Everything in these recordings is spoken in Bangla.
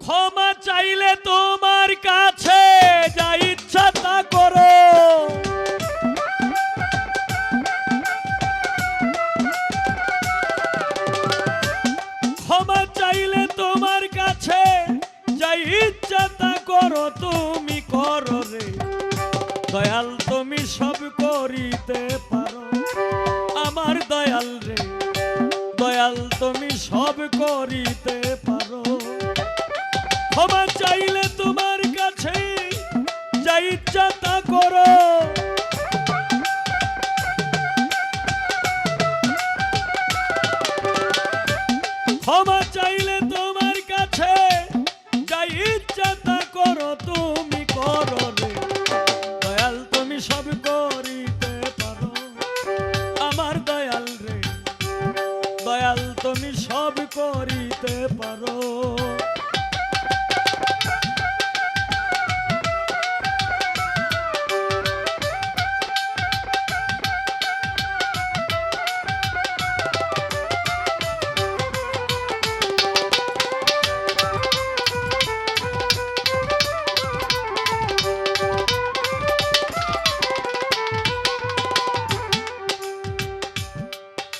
ক্ষমা চাইলে তোমার কাছে যা ইচ্ছা তা করো। ক্ষমা চাইলে তোমার কাছে যা ইচ্ছা তা করো, তুমি করো রে দয়াল, তুমি সব করিতে পারো। আমার দয়াল রে দয়াল, তুমি সব করিতে পারো। ক্ষমা চাইলে তোমার কাছে যা ইচ্ছা তা করো। ক্ষমা চাইলে তোমার কাছে যা ইচ্ছা তা করো, তুমি করো রে দয়াল, তুমি সব করিতে পারো। আমার দয়াল রে দয়াল, তুমি সব করিতে পারো।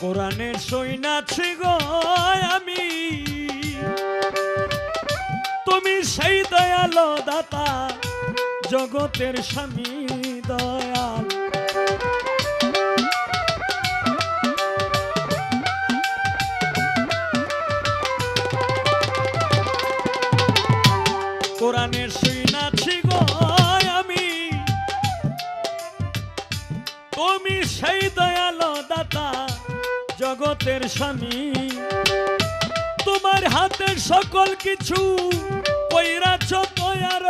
কোরআনের সৈনাছি গো আমি, তুমি সেই দয়াল দাতা জগতের স্বামী দয়াল। কোরআনের সৈনাছি গো আমি, তুমি সেই দয়াল দাতা জগতের স্বামী। তোমার হাতের সকল কিছু কইরাছ তৈয়ার।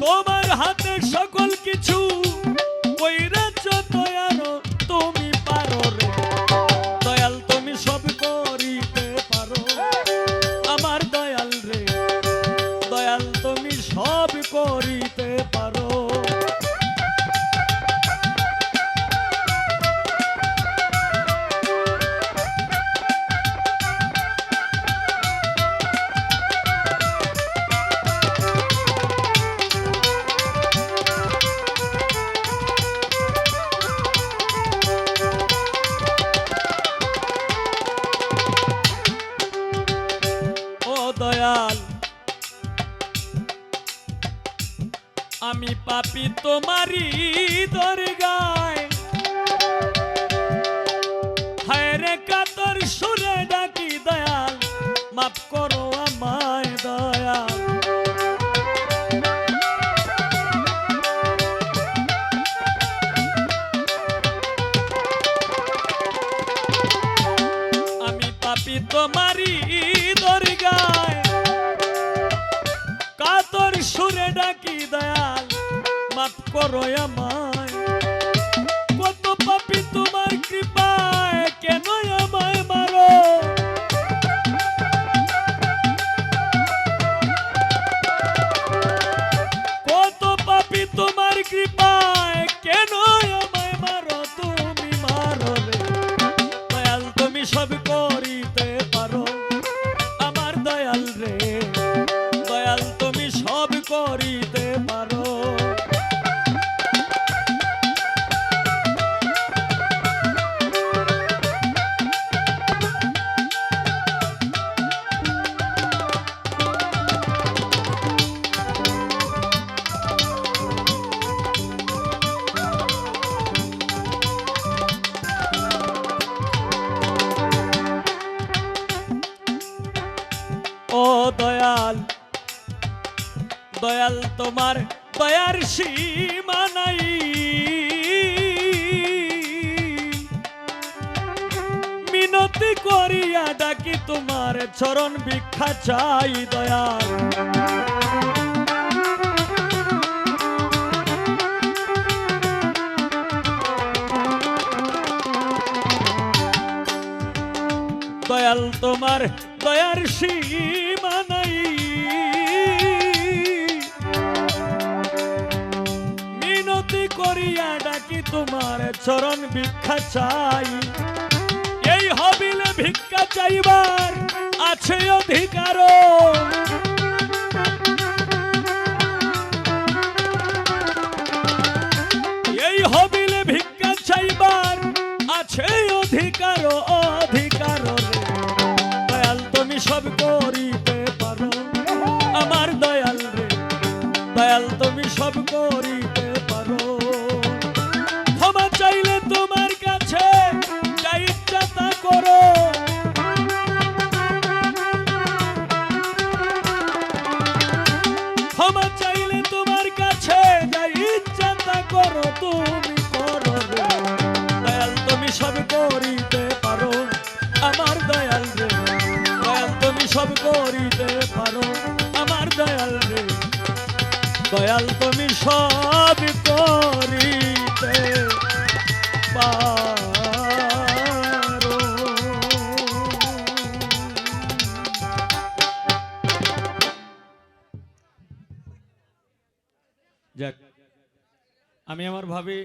তোমার হাতের সকল কিছু কইরাছ তৈয়ার, তুমি পারো রে দয়াল, তুমি সব করিতে পারো। আমার দয়াল রে দয়াল, তুমি সব করিতে পারো। ও দয়াল, আমি পাপী তোমারি দরগায়, হায় রে কাতর সুরে ডাকি দয়াল, মাফ করো আমায় দয়াল। আমি পাপী তোমারি দরগায়, কাতর সুরে ডাকি দয়াল, মাফ করো আমায়। কত পাপী তোমার কৃপায়, কেন আমায় মারো। কত পাপী তোমার কৃপায়, কেন আমায় মারো। তুমি মারো রে দয়াল, তুমি সব করিতে পারো। আমার দয়াল রে দয়াল, তুমি সব করিতে পারো। ও দয়াল দয়াল, তোমার দয়ার সীমা নাই। মিনতি করিয়া ডাকি তোমার চরণ ভিক্ষা চাই দয়াল। দয়াল, তোমার দয়ার সীমা নাই। মিনতি করিয়া ডাকি তোমার চরণ ভিক্ষা চাই। এই হবিলে ভিক্ষা চাইবার আছে অধিকার, এই হবিলে ভিক্ষা চাইবার আছে অধিকার, অধিকার রে। দয়াল তুমি সব করিতে পারো আমার দয়াল রে, দয়াল তুমি সব করিতে পারো। ক্ষমা চাইলে তোমার কাছে যা ইচ্ছা তা করো, ক্ষমা চাইলে তোমার কাছে যা ইচ্ছা তা করো, তুমি করো রে। দয়াল তুমি সব করিতে পারো আমার দয়াল রে, দয়াল তুমি সব করিতে পারো আমার দয়াল রে, দয়াল তুমি সব করিতে পারো। যাক, আমি আমার ভাবি